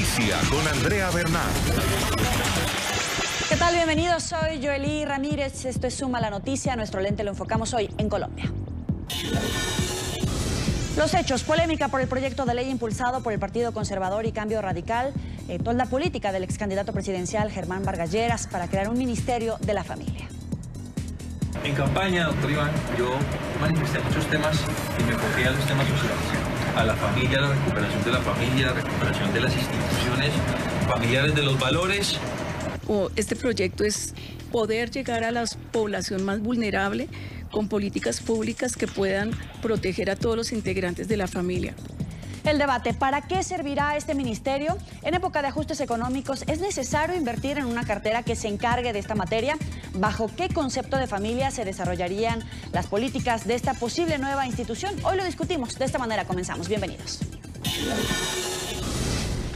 noticia con Andrea Bernal. ¿Qué tal? Bienvenidos, soy Joely Ramírez. Esto es Suma la Noticia. Nuestro lente lo enfocamos hoy en Colombia. Los hechos, polémica por el proyecto de ley impulsado por el Partido Conservador y Cambio Radical, tolda política del ex candidato presidencial Germán Vargas Lleras para crear un ministerio de la familia. En campaña, doctor Iván, yo manifesté muchos temas y me enfoqué a los temas sociales, a la familia, la recuperación de la familia, la recuperación de las instituciones familiares, de los valores. Este proyecto es poder llegar a la población más vulnerable con políticas públicas que puedan proteger a todos los integrantes de la familia. El debate, ¿para qué servirá este ministerio? En época de ajustes económicos, ¿es necesario invertir en una cartera que se encargue de esta materia? ¿Bajo qué concepto de familia se desarrollarían las políticas de esta posible nueva institución? Hoy lo discutimos. De esta manera comenzamos. Bienvenidos.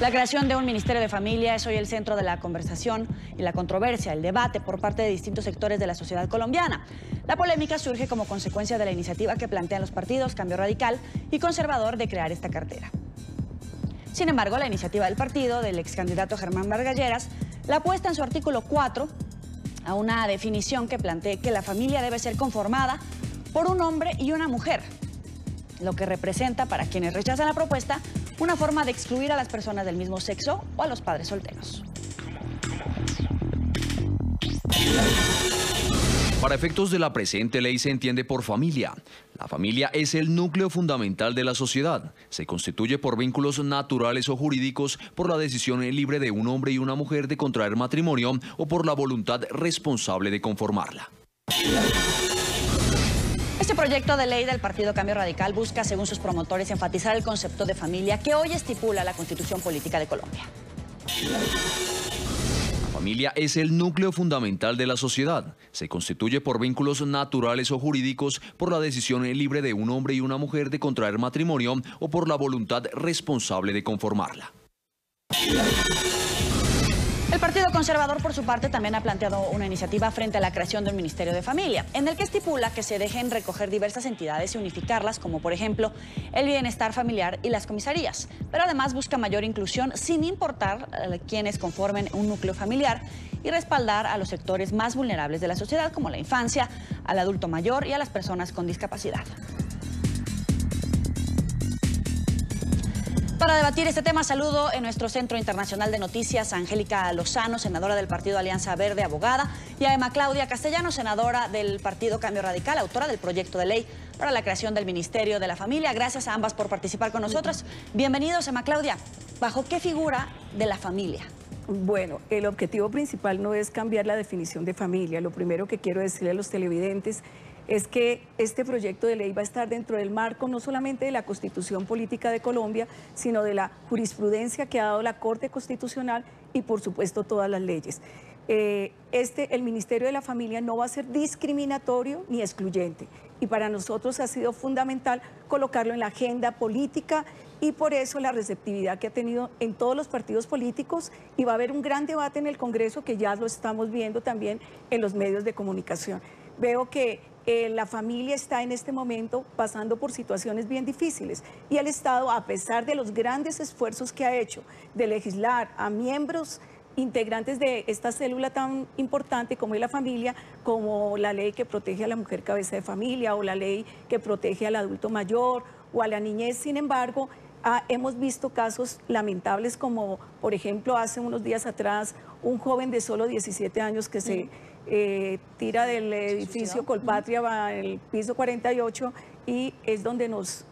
La creación de un Ministerio de Familia es hoy el centro de la conversación y la controversia, el debate por parte de distintos sectores de la sociedad colombiana. La polémica surge como consecuencia de la iniciativa que plantean los partidos Cambio Radical y Conservador de crear esta cartera. Sin embargo, la iniciativa del partido del ex candidato Germán Vargas Lleras la apuesta en su artículo 4 a una definición que plantea que la familia debe ser conformada por un hombre y una mujer, lo que representa para quienes rechazan la propuesta una forma de excluir a las personas del mismo sexo o a los padres solteros. Para efectos de la presente ley se entiende por familia. La familia es el núcleo fundamental de la sociedad. Se constituye por vínculos naturales o jurídicos, por la decisión libre de un hombre y una mujer de contraer matrimonio o por la voluntad responsable de conformarla. Este proyecto de ley del Partido Cambio Radical busca, según sus promotores, enfatizar el concepto de familia que hoy estipula la Constitución Política de Colombia. La familia es el núcleo fundamental de la sociedad. Se constituye por vínculos naturales o jurídicos, por la decisión libre de un hombre y una mujer de contraer matrimonio o por la voluntad responsable de conformarla. El Partido Conservador, por su parte, también ha planteado una iniciativa frente a la creación de un Ministerio de Familia, en el que estipula que se dejen recoger diversas entidades y unificarlas, como por ejemplo el bienestar familiar y las comisarías. Pero además busca mayor inclusión sin importar quienes conformen un núcleo familiar y respaldar a los sectores más vulnerables de la sociedad, como la infancia, al adulto mayor y a las personas con discapacidad. Para debatir este tema, saludo en nuestro Centro Internacional de Noticias a Angélica Lozano, senadora del Partido Alianza Verde, abogada, y a Emma Claudia Castellano, senadora del Partido Cambio Radical, autora del proyecto de ley para la creación del Ministerio de la Familia. Gracias a ambas por participar con nosotros. Bienvenidos, Emma Claudia. ¿Bajo qué figura de la familia? Bueno, el objetivo principal no es cambiar la definición de familia. Lo primero que quiero decirle a los televidentes es que este proyecto de ley va a estar dentro del marco no solamente de la Constitución Política de Colombia, sino de la jurisprudencia que ha dado la Corte Constitucional y, por supuesto, todas las leyes. El Ministerio de la Familia no va a ser discriminatorio ni excluyente, y para nosotros ha sido fundamental colocarlo en la agenda política, y por eso la receptividad que ha tenido en todos los partidos políticos, y va a haber un gran debate en el Congreso que ya lo estamos viendo también en los medios de comunicación. Veo que la familia está en este momento pasando por situaciones bien difíciles y el Estado, a pesar de los grandes esfuerzos que ha hecho de legislar a miembros integrantes de esta célula tan importante como es la familia, como la ley que protege a la mujer cabeza de familia o la ley que protege al adulto mayor o a la niñez, sin embargo, hemos visto casos lamentables como, por ejemplo, hace unos días atrás, un joven de solo 17 años que se tira del edificio Colpatria, va en el piso 48, y es donde nos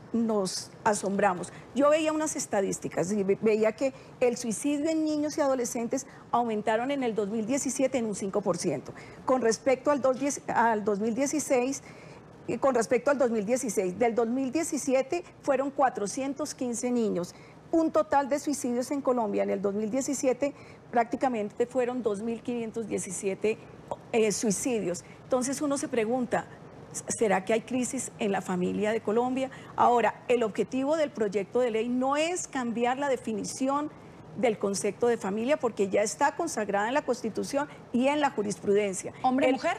asombramos. Yo veía unas estadísticas y veía que el suicidio en niños y adolescentes aumentaron en el 2017 en un 5%. Con respecto al 2016, del 2017 fueron 415 niños. Un total de suicidios en Colombia en el 2017 prácticamente fueron 2.517 suicidios. Entonces uno se pregunta, ¿será que hay crisis en la familia de Colombia? Ahora, el objetivo del proyecto de ley no es cambiar la definición del concepto de familia, porque ya está consagrada en la Constitución y en la jurisprudencia. ¿Hombre y mujer?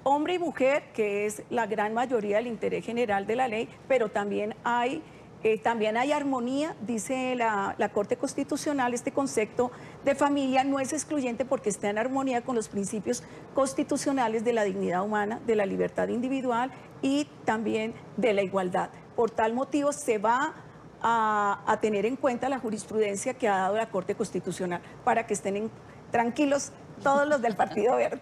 Hombre y mujer, que es la gran mayoría del interés general de la ley, pero también hay También hay armonía, dice la Corte Constitucional, este concepto de familia no es excluyente porque está en armonía con los principios constitucionales de la dignidad humana, de la libertad individual y también de la igualdad. Por tal motivo se va a tener en cuenta la jurisprudencia que ha dado la Corte Constitucional para que estén tranquilos todos los del Partido Verde.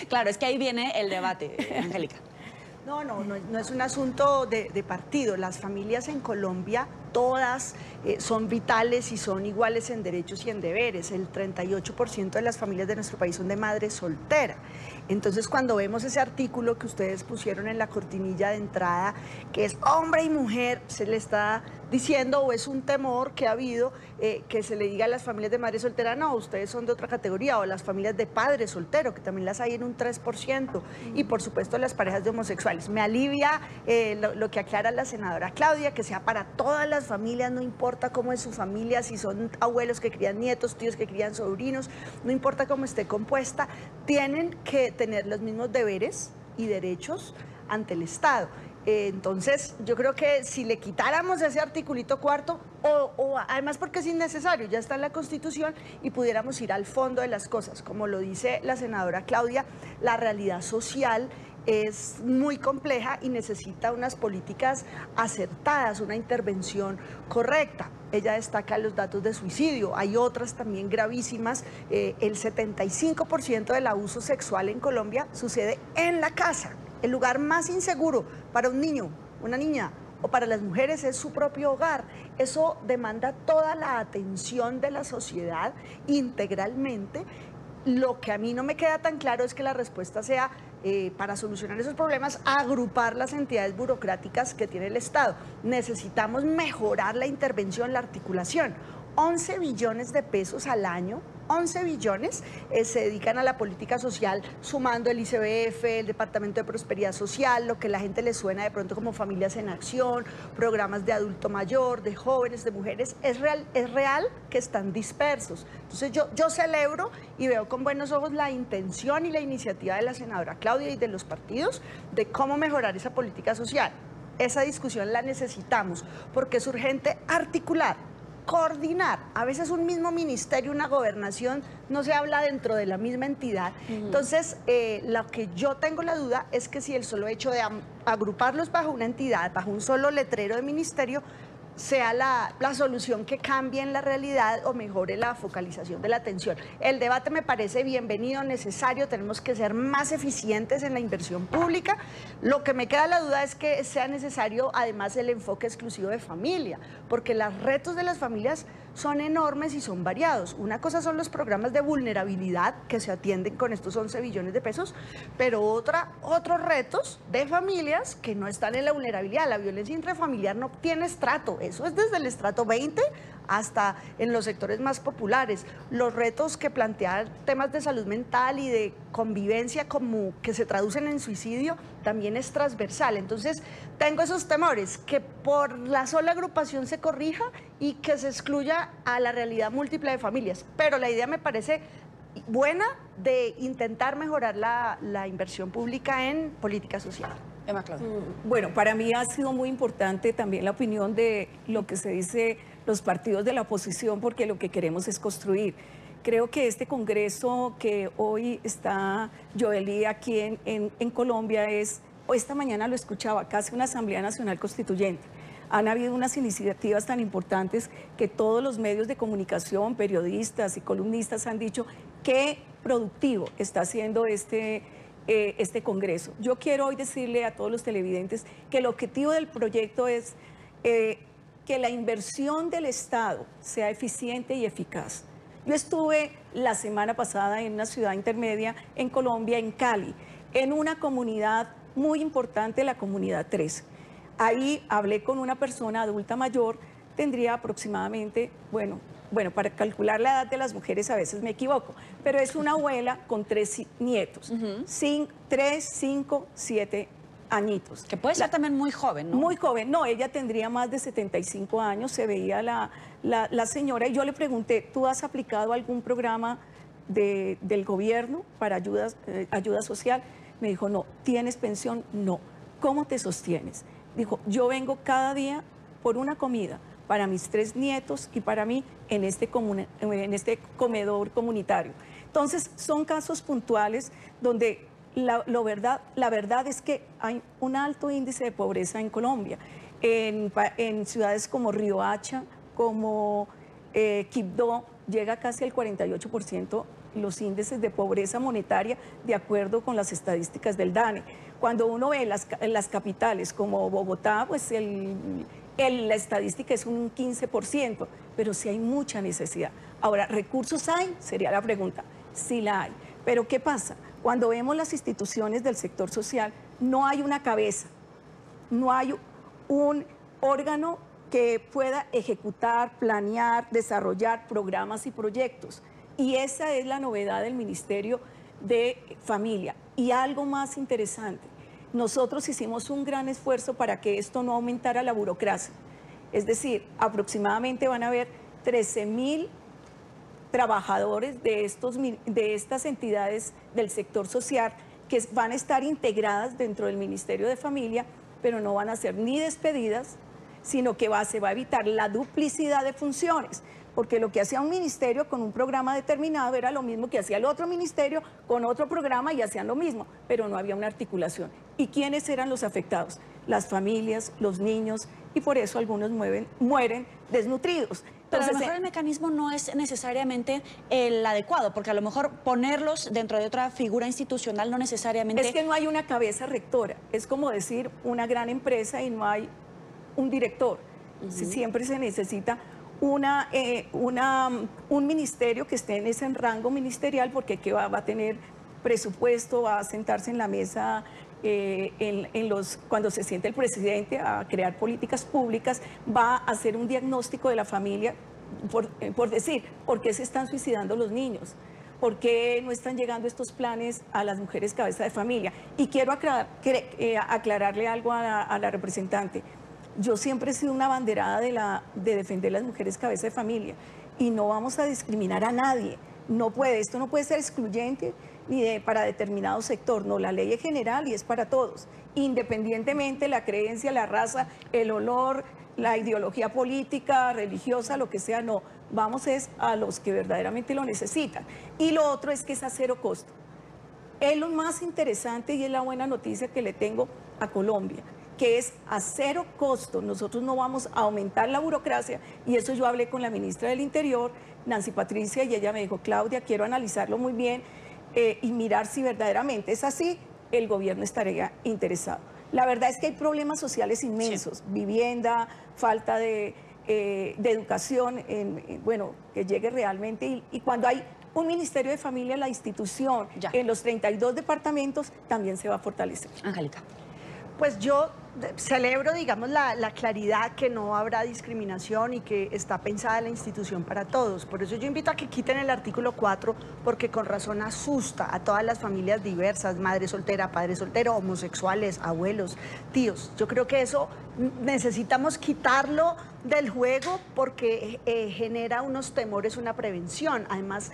Claro, es que ahí viene el debate, Angélica. No es un asunto de partido. Las familias en Colombia todas son vitales y son iguales en derechos y en deberes. El 38% de las familias de nuestro país son de madre soltera. Entonces, cuando vemos ese artículo que ustedes pusieron en la cortinilla de entrada, que es hombre y mujer, se le está diciendo, o es un temor que ha habido, que se le diga a las familias de madre soltera, no, ustedes son de otra categoría, o las familias de padre soltero, que también las hay en un 3%, y por supuesto las parejas de homosexuales. Me alivia lo que aclara la senadora Claudia, que sea para todas las familias, no importa cómo es su familia, si son abuelos que crían nietos, tíos que crían sobrinos, no importa cómo esté compuesta, tienen que tener los mismos deberes y derechos ante el Estado. Entonces, yo creo que si le quitáramos ese articulito cuarto, o además porque es innecesario, ya está en la Constitución, y pudiéramos ir al fondo de las cosas. Como lo dice la senadora Claudia, la realidad social es muy compleja y necesita unas políticas acertadas, una intervención correcta. Ella destaca los datos de suicidio, hay otras también gravísimas. El 75% del abuso sexual en Colombia sucede en la casa. El lugar más inseguro para un niño, una niña o para las mujeres es su propio hogar. Eso demanda toda la atención de la sociedad integralmente. Lo que a mí no me queda tan claro es que la respuesta sea, para solucionar esos problemas, agrupar las entidades burocráticas que tiene el Estado. Necesitamos mejorar la intervención, la articulación. 11 billones de pesos al año, 11 billones se dedican a la política social, sumando el ICBF, el Departamento de Prosperidad Social, lo que a la gente le suena de pronto como Familias en Acción, programas de adulto mayor, de jóvenes, de mujeres. Es real que están dispersos. Entonces yo celebro y veo con buenos ojos la intención y la iniciativa de la senadora Claudia y de los partidos de cómo mejorar esa política social. Esa discusión la necesitamos porque es urgente articular, coordinar. A veces un mismo ministerio, una gobernación, no se habla dentro de la misma entidad. Entonces, lo que yo tengo la duda es que si el solo hecho de agruparlos bajo una entidad, bajo un solo letrero de ministerio, sea la solución que cambie en la realidad o mejore la focalización de la atención. El debate me parece bienvenido, necesario, tenemos que ser más eficientes en la inversión pública. Lo que me queda la duda es que sea necesario además el enfoque exclusivo de familia, porque los retos de las familias son enormes y son variados. Una cosa son los programas de vulnerabilidad que se atienden con estos 11 billones de pesos, pero otros retos de familias que no están en la vulnerabilidad. La violencia intrafamiliar no tiene estrato, eso es desde el estrato 20 hasta en los sectores más populares. Los retos que plantean temas de salud mental y de convivencia como que se traducen en suicidio también es transversal. Entonces tengo esos temores, que por la sola agrupación se corrija y que se excluya a la realidad múltiple de familias. Pero la idea me parece buena de intentar mejorar la inversión pública en política social. Emma Claudia. Bueno, para mí ha sido muy importante también la opinión de lo que se dice los partidos de la oposición, porque lo que queremos es construir. Creo que este congreso que hoy está Joely aquí en Colombia esta mañana lo escuchaba, casi una Asamblea Nacional Constituyente. Han habido unas iniciativas tan importantes que todos los medios de comunicación, periodistas y columnistas han dicho qué productivo está haciendo este congreso. Yo quiero hoy decirle a todos los televidentes que el objetivo del proyecto es que la inversión del Estado sea eficiente y eficaz. Yo estuve la semana pasada en una ciudad intermedia en Colombia, en Cali, en una comunidad muy importante, la comunidad 3. Ahí hablé con una persona adulta mayor, tendría aproximadamente, bueno, para calcular la edad de las mujeres a veces me equivoco, pero es una abuela con 3 nietos, 3, 5, 7 añitos. Que puede ser también muy joven, ¿no? Muy joven, no, ella tendría más de 75 años, se veía la señora, y yo le pregunté, ¿tú has aplicado algún programa del gobierno para ayuda social? Me dijo, no. ¿Tienes pensión? No. ¿Cómo te sostienes? Dijo, yo vengo cada día por una comida para mis 3 nietos y para mí en este comedor comunitario. Entonces, son casos puntuales donde la verdad es que hay un alto índice de pobreza en Colombia. En ciudades como Riohacha, como Quibdó, llega casi al 48% los índices de pobreza monetaria de acuerdo con las estadísticas del DANE. Cuando uno ve las capitales como Bogotá, pues la estadística es un 15%, pero sí hay mucha necesidad. Ahora, ¿recursos hay? Sería la pregunta. Sí la hay. Pero ¿qué pasa? Cuando vemos las instituciones del sector social, no hay una cabeza, no hay un órgano que pueda ejecutar, planear, desarrollar programas y proyectos. Y esa es la novedad del Ministerio de Familia. Y algo más interesante, nosotros hicimos un gran esfuerzo para que esto no aumentara la burocracia. Es decir, aproximadamente van a haber 13.000 trabajadores de estas entidades del sector social que van a estar integradas dentro del Ministerio de Familia, pero no van a ser ni despedidas, sino que se va a evitar la duplicidad de funciones, porque lo que hacía un ministerio con un programa determinado era lo mismo que hacía el otro ministerio con otro programa y hacían lo mismo, pero no había una articulación. ¿Y quiénes eran los afectados? Las familias, los niños, y por eso algunos mueren desnutridos. Pero a lo mejor el mecanismo no es necesariamente el adecuado, porque a lo mejor ponerlos dentro de otra figura institucional no necesariamente... Es que no hay una cabeza rectora, es como decir una gran empresa y no hay un director. Siempre se necesita un ministerio que esté en ese rango ministerial, porque que va a tener presupuesto, va a sentarse en la mesa cuando se siente el presidente a crear políticas públicas, va a hacer un diagnóstico de la familia, por decir, ¿por qué se están suicidando los niños? ¿Por qué no están llegando estos planes a las mujeres cabeza de familia? Y quiero aclararle algo a la representante. Yo siempre he sido una abanderada de defender las mujeres cabeza de familia y no vamos a discriminar a nadie. Esto no puede ser excluyente ni para determinado sector. No, la ley es general y es para todos, independientemente de la creencia, la raza, el olor, la ideología política, religiosa, lo que sea. No, vamos a los que verdaderamente lo necesitan. Y lo otro es que es a cero costo. Es lo más interesante y es la buena noticia que le tengo a Colombia, que es a cero costo. Nosotros no vamos a aumentar la burocracia, y eso yo hablé con la ministra del Interior, Nancy Patricia, y ella me dijo: Claudia, quiero analizarlo muy bien y mirar si verdaderamente es así, el gobierno estaría interesado. La verdad es que hay problemas sociales inmensos, sí. Vivienda, falta de educación, bueno, que llegue realmente, y cuando hay un Ministerio de Familia, la institución, en los 32 departamentos, también se va a fortalecer. Angélica. Pues yo celebro, digamos, la claridad, que no habrá discriminación y que está pensada la institución para todos. Por eso yo invito a que quiten el artículo 4, porque con razón asusta a todas las familias diversas, madre soltera, padre soltero, homosexuales, abuelos, tíos. Yo creo que eso necesitamos quitarlo del juego, porque genera unos temores, una prevención. Además,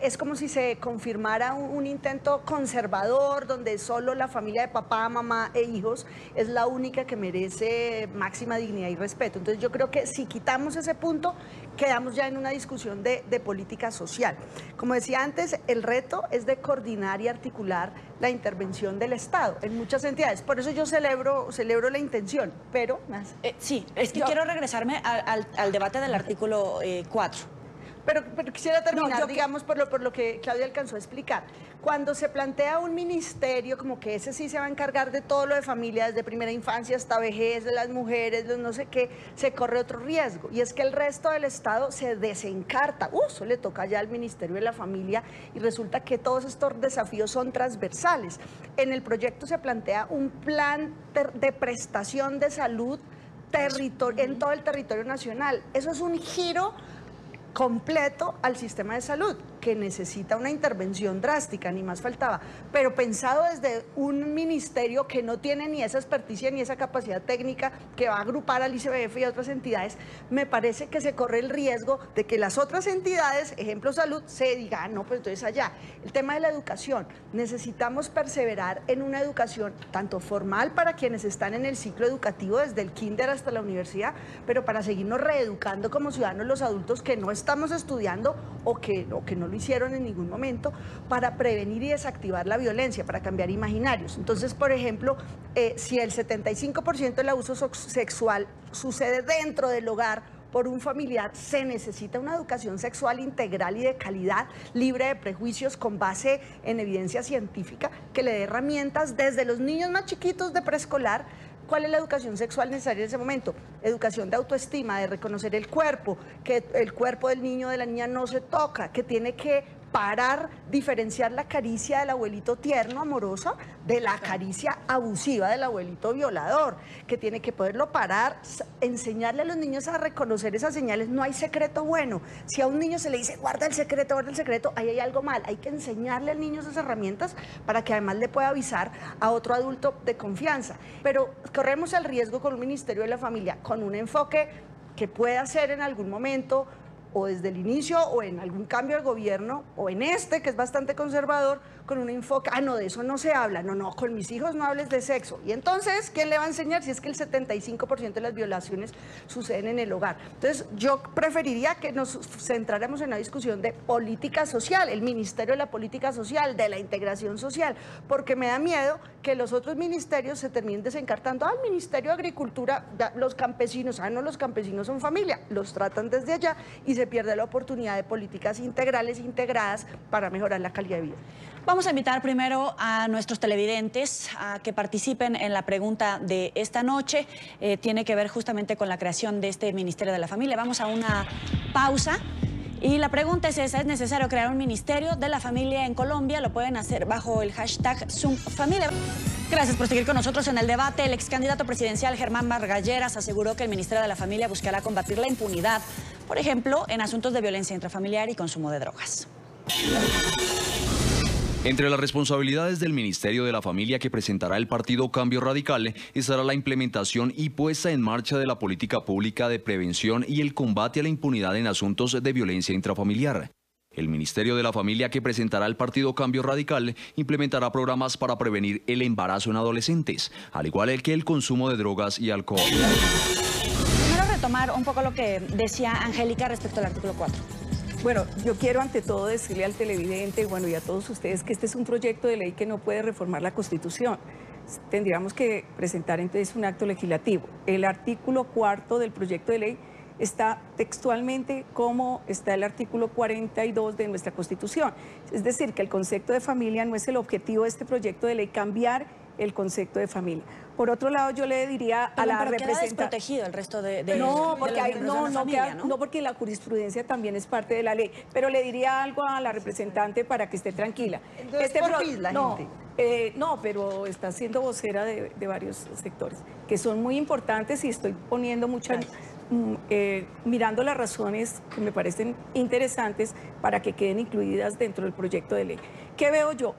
es como si se confirmara un intento conservador, donde solo la familia de papá, mamá e hijos es la única que merece máxima dignidad y respeto. Entonces yo creo que si quitamos ese punto, quedamos ya en una discusión de política social. Como decía antes, el reto es de coordinar y articular la intervención del Estado en muchas entidades. Por eso yo celebro la intención, pero... sí, es que quiero regresarme al debate del artículo 4. Pero quisiera terminar, digamos, por lo que Claudia alcanzó a explicar. Cuando se plantea un ministerio, como que ese sí se va a encargar de todo lo de familia, desde primera infancia hasta vejez, de las mujeres, los no sé qué, se corre otro riesgo. Y es que el resto del Estado se desencarta. Eso le toca ya al Ministerio de la Familia, y resulta que todos estos desafíos son transversales. En el proyecto se plantea un plan de prestación de salud en todo el territorio nacional. Eso es un giro completo al sistema de salud. que necesita una intervención drástica, ni más faltaba, pero pensado desde un ministerio que no tiene ni esa experticia ni esa capacidad técnica, que va a agrupar al ICBF y a otras entidades, me parece que se corre el riesgo de que las otras entidades, ejemplo salud, se diga, no, pues entonces allá. El tema de la educación, necesitamos perseverar en una educación tanto formal para quienes están en el ciclo educativo desde el kinder hasta la universidad, pero para seguirnos reeducando como ciudadanos los adultos que no estamos estudiando o que no lo hicieron en ningún momento, para prevenir y desactivar la violencia, para cambiar imaginarios. Entonces, por ejemplo, si el 75% del abuso sexual sucede dentro del hogar por un familiar, se necesita una educación sexual integral y de calidad, libre de prejuicios, con base en evidencia científica, que le dé herramientas desde los niños más chiquitos de preescolar. ¿Cuál es la educación sexual necesaria en ese momento? Educación de autoestima, de reconocer el cuerpo, que el cuerpo del niño o de la niña no se toca, que tiene que parar, diferenciar la caricia del abuelito tierno, amorosa, de la caricia abusiva del abuelito violador, que tiene que poderlo parar, enseñarle a los niños a reconocer esas señales. No hay secreto bueno. Si a un niño se le dice, guarda el secreto, ahí hay algo mal. Hay que enseñarle al niño esas herramientas para que además le pueda avisar a otro adulto de confianza. Pero corremos el riesgo con un Ministerio de la Familia, con un enfoque que pueda ser en algún momento, o desde el inicio, o en algún cambio de gobierno, o en este, que es bastante conservador, con un enfoque, no, de eso no se habla, no, con mis hijos no hables de sexo. Y entonces, ¿quién le va a enseñar si es que el 75% de las violaciones suceden en el hogar? Entonces, yo preferiría que nos centráramos en la discusión de política social, el Ministerio de la Política Social, de la integración social, porque me da miedo que los otros ministerios se terminen desencartando al Ministerio de Agricultura, los campesinos, no, los campesinos son familia, los tratan desde allá y se pierde la oportunidad de políticas integrales, integradas para mejorar la calidad de vida. Vamos a invitar primero a nuestros televidentes a que participen en la pregunta de esta noche. Tiene que ver justamente con la creación de este Ministerio de la Familia. Vamos a una pausa. Y la pregunta es esa: ¿es necesario crear un Ministerio de la Familia en Colombia? Lo pueden hacer bajo el hashtag #ZoomFamilia. Gracias por seguir con nosotros en el debate. El ex candidato presidencial Germán Margalleras aseguró que el Ministerio de la Familia buscará combatir la impunidad, por ejemplo, en asuntos de violencia intrafamiliar y consumo de drogas. Entre las responsabilidades del Ministerio de la Familia que presentará el Partido Cambio Radical estará la implementación y puesta en marcha de la política pública de prevención y el combate a la impunidad en asuntos de violencia intrafamiliar. El Ministerio de la Familia que presentará el Partido Cambio Radical implementará programas para prevenir el embarazo en adolescentes, al igual que el consumo de drogas y alcohol. Primero retomar un poco lo que decía Angélica respecto al artículo 4. Bueno, yo quiero ante todo decirle al televidente, bueno, y a todos ustedes, que este es un proyecto de ley que no puede reformar la Constitución. Tendríamos que presentar entonces un acto legislativo. El artículo 4 del proyecto de ley está textualmente como está el artículo 42 de nuestra Constitución. Es decir, que el concepto de familia no es el objetivo de este proyecto de ley, cambiar el concepto de familia. Por otro lado, yo le diría a la representante... desprotegido el resto de no, porque de los familia, no, porque la jurisprudencia también es parte de la ley. Pero le diría algo a la representante para que esté tranquila. Entonces, no, pero está siendo vocera de varios sectores que son muy importantes, y estoy poniendo muchas... mirando las razones que me parecen interesantes para que queden incluidas dentro del proyecto de ley. ¿Qué veo yo?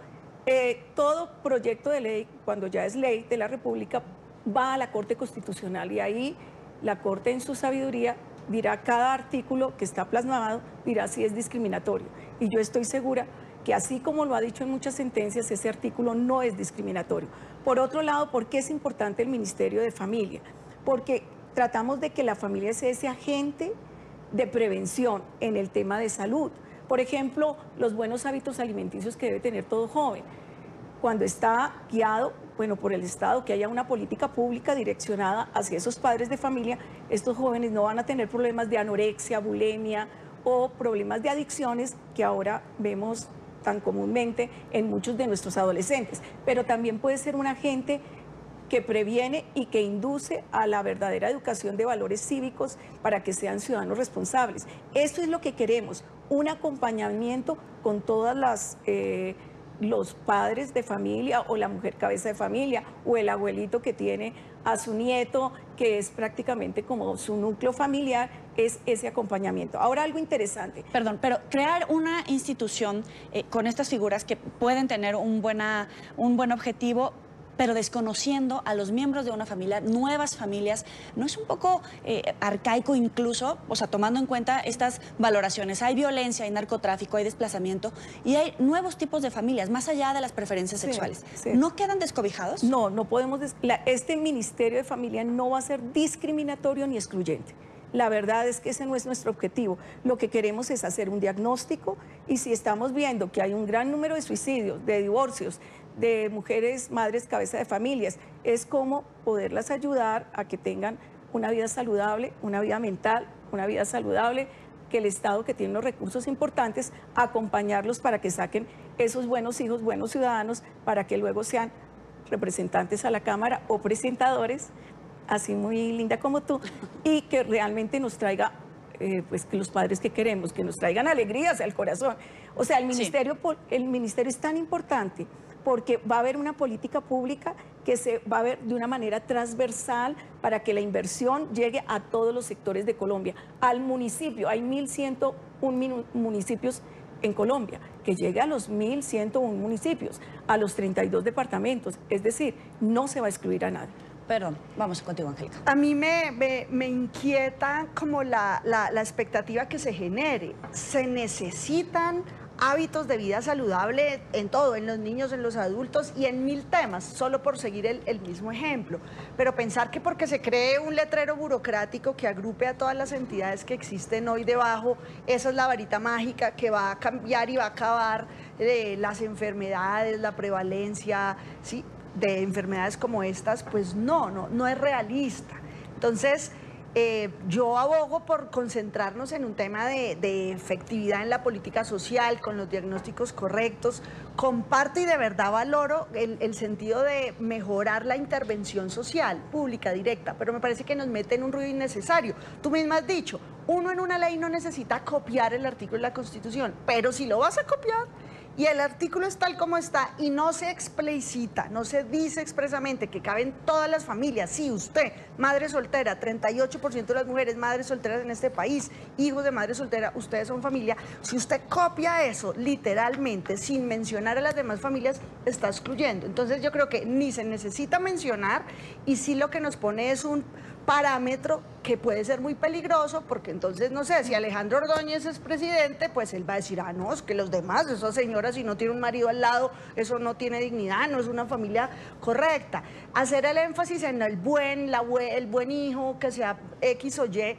Todo proyecto de ley, cuando ya es ley de la República, va a la Corte Constitucional, y ahí la Corte, en su sabiduría, dirá cada artículo que está plasmado, dirá si es discriminatorio. Y yo estoy segura que, así como lo ha dicho en muchas sentencias, ese artículo no es discriminatorio. Por otro lado, ¿por qué es importante el Ministerio de Familia? Porque tratamos de que la familia sea ese agente de prevención en el tema de salud. Por ejemplo, los buenos hábitos alimenticios que debe tener todo joven. Cuando está guiado, por el Estado, que haya una política pública direccionada hacia esos padres de familia, estos jóvenes no van a tener problemas de anorexia, bulimia o problemas de adicciones que ahora vemos tan comúnmente en muchos de nuestros adolescentes. Pero también puede ser un agente que previene y que induce a la verdadera educación de valores cívicos para que sean ciudadanos responsables. Esto es lo que queremos, un acompañamiento con todas las los padres de familia o la mujer cabeza de familia o el abuelito que tiene a su nieto, que es prácticamente como su núcleo familiar, es ese acompañamiento. Ahora, algo interesante. Perdón, pero crear una institución con estas figuras que pueden tener un buen objetivo, pero desconociendo a los miembros de una familia, nuevas familias, ¿no es un poco arcaico incluso? O sea, tomando en cuenta estas valoraciones. Hay violencia, hay narcotráfico, hay desplazamiento y hay nuevos tipos de familias, más allá de las preferencias sexuales. Sí. ¿No quedan descobijados? No, no podemos. Este Ministerio de Familia no va a ser discriminatorio ni excluyente. La verdad es que ese no es nuestro objetivo. Lo que queremos es hacer un diagnóstico y si estamos viendo que hay un gran número de suicidios, de divorcios, de mujeres, madres, cabeza de familias, es como poderlas ayudar a que tengan una vida saludable, una vida mental, una vida saludable, que el Estado, que tiene los recursos importantes, acompañarlos para que saquen esos buenos hijos, buenos ciudadanos, para que luego sean representantes a la Cámara o presentadores, así muy linda como tú, y que realmente nos traiga pues que los padres que queremos, que nos traigan alegrías al corazón. O sea, el ministerio es tan importante porque va a haber una política pública que se va a ver de una manera transversal para que la inversión llegue a todos los sectores de Colombia, al municipio. Hay 1.101 municipios en Colombia, que llegue a los 1.101 municipios, a los 32 departamentos, es decir, no se va a excluir a nadie. Perdón, vamos contigo, Angélica. A mí me inquieta como la expectativa que se genere. Se necesitan hábitos de vida saludable en todo, en los niños, en los adultos y en 1000 temas, solo por seguir el mismo ejemplo. Pero pensar que porque se cree un letrero burocrático que agrupe a todas las entidades que existen hoy debajo, esa es la varita mágica que va a cambiar y va a acabar las enfermedades, la prevalencia, ¿sí?, de enfermedades como estas, pues no es realista. Entonces, yo abogo por concentrarnos en un tema de efectividad en la política social, con los diagnósticos correctos. Comparto y de verdad valoro el sentido de mejorar la intervención social, pública, directa, pero me parece que nos mete en un ruido innecesario. Tú misma has dicho, uno en una ley no necesita copiar el artículo de la Constitución, pero si lo vas a copiar, y el artículo es tal como está y no se explicita, no se dice expresamente que caben todas las familias. Sí, usted, madre soltera, 38% de las mujeres madres solteras en este país, hijos de madre soltera, ustedes son familia. Si usted copia eso literalmente sin mencionar a las demás familias, está excluyendo. Entonces yo creo que ni se necesita mencionar y sí lo que nos pone es un parámetro que puede ser muy peligroso, porque entonces, no sé, si Alejandro Ordóñez es presidente, pues él va a decir, ah, no, es que los demás, esas señoras, si no tiene un marido al lado, eso no tiene dignidad, no es una familia correcta. Hacer el énfasis en el buen hijo, que sea X o Y.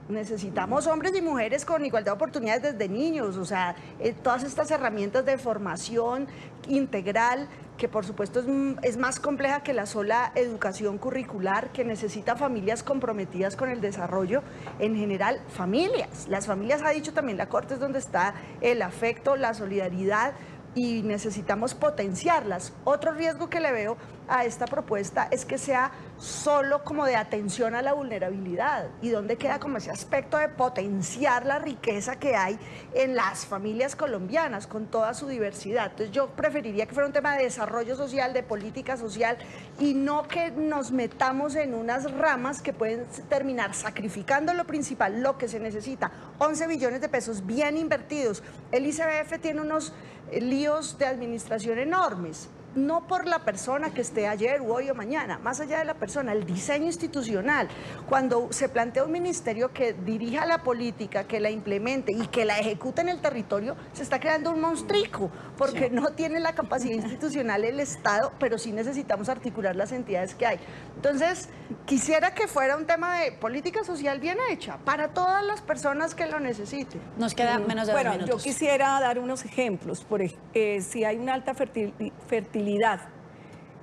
Necesitamos hombres y mujeres con igualdad de oportunidades desde niños, o sea, todas estas herramientas de formación integral, que por supuesto es más compleja que la sola educación curricular, que necesita familias comprometidas con el desarrollo, en general familias. Las familias, ha dicho también la Corte, es donde está el afecto, la solidaridad, y necesitamos potenciarlas. Otro riesgo que le veo a esta propuesta es que sea solo como de atención a la vulnerabilidad, y donde queda como ese aspecto de potenciar la riqueza que hay en las familias colombianas con toda su diversidad. Entonces yo preferiría que fuera un tema de desarrollo social, de política social, y no que nos metamos en unas ramas que pueden terminar sacrificando lo principal, lo que se necesita. 11 billones de pesos bien invertidos. El ICBF tiene unos líos de administración enormes, no por la persona que esté ayer, o hoy o mañana, más allá de la persona, el diseño institucional. Cuando se plantea un ministerio que dirija la política, que la implemente y que la ejecute en el territorio, se está creando un monstruico, porque no tiene la capacidad institucional el Estado, pero sí necesitamos articular las entidades que hay. Entonces, quisiera que fuera un tema de política social bien hecha, para todas las personas que lo necesiten. Nos queda menos de 2 minutos. Yo quisiera dar unos ejemplos. Si hay una alta fertilidad,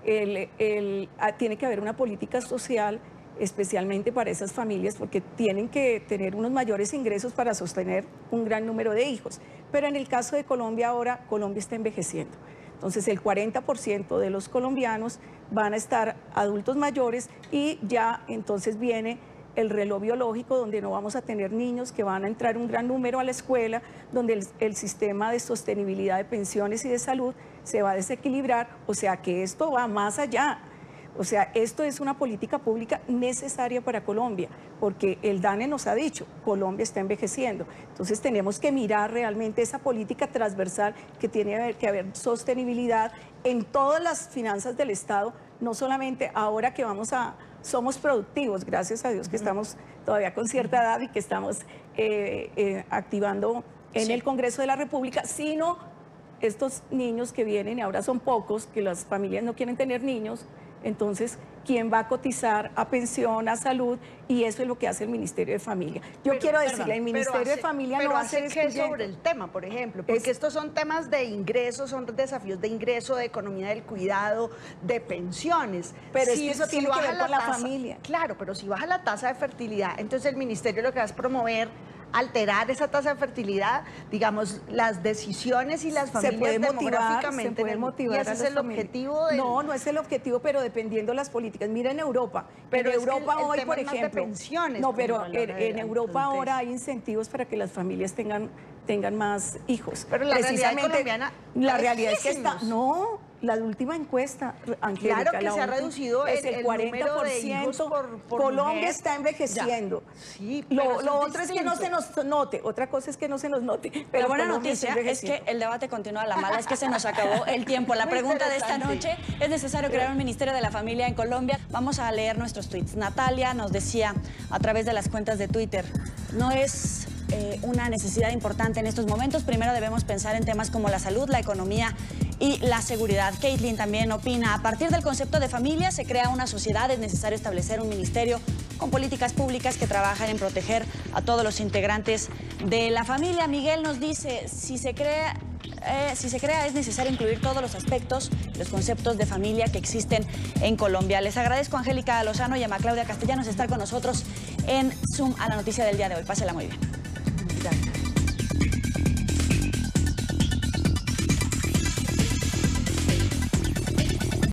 tiene que haber una política social especialmente para esas familias, porque tienen que tener unos mayores ingresos para sostener un gran número de hijos. Pero en el caso de Colombia ahora, Colombia está envejeciendo. Entonces el 40% de los colombianos van a estar adultos mayores y ya entonces viene el reloj biológico, donde no vamos a tener niños, que van a entrar un gran número a la escuela, donde el sistema de sostenibilidad de pensiones y de salud se va a desequilibrar, o sea que esto va más allá. O sea, esto es una política pública necesaria para Colombia, porque el DANE nos ha dicho, Colombia está envejeciendo. Entonces tenemos que mirar realmente esa política transversal que tiene que haber sostenibilidad en todas las finanzas del Estado, no solamente ahora que somos productivos, gracias a Dios que estamos todavía con cierta edad y que estamos activando en el Congreso de la República, sino estos niños que vienen y ahora son pocos, que las familias no quieren tener niños. Entonces, ¿quién va a cotizar a pensión, a salud? Y eso es lo que hace el Ministerio de Familia. Yo quiero decirle, el Ministerio de Familia no va a ser excluyente. Sobre el tema, por ejemplo, porque estos son temas de ingresos, son desafíos de ingreso, de economía del cuidado, de pensiones. Pero es que eso tiene que ver con la familia. Claro, pero si baja la tasa de fertilidad, entonces el Ministerio lo que va es promover alterar esa tasa de fertilidad, digamos, las decisiones y las familias demográficamente. Se puede motivar. ¿Y ese es el objetivo? No, no es el objetivo, pero dependiendo las políticas. Mira en Europa. Pero en Europa hoy, por ejemplo, ejemplo, pensiones, no, pero en Europa ahora hay incentivos para que las familias tengan más hijos. Pero la realidad colombiana, la realidad es que la última encuesta, Angélica, claro que se ha reducido el 40%. De hijos por Colombia mujer. Está envejeciendo. Sí, lo otro es que no se nos note. Otra cosa es que no se nos note. Pero la buena noticia es que el debate continúa. La mala es que se nos acabó el tiempo. La pregunta de esta noche: ¿es necesario crear un Ministerio de la Familia en Colombia? Vamos a leer nuestros tweets. Natalia nos decía a través de las cuentas de Twitter: no es una necesidad importante en estos momentos. Primero debemos pensar en temas como la salud, la economía y la seguridad. Caitlin también opina: a partir del concepto de familia se crea una sociedad, es necesario establecer un ministerio con políticas públicas que trabajan en proteger a todos los integrantes de la familia. Miguel nos dice: si se crea es necesario incluir todos los aspectos, los conceptos de familia que existen en Colombia. Les agradezco a Angélica Lozano y a Claudia Castellanos estar con nosotros en Zoom a la noticia del día de hoy. Pásela muy bien. Gracias.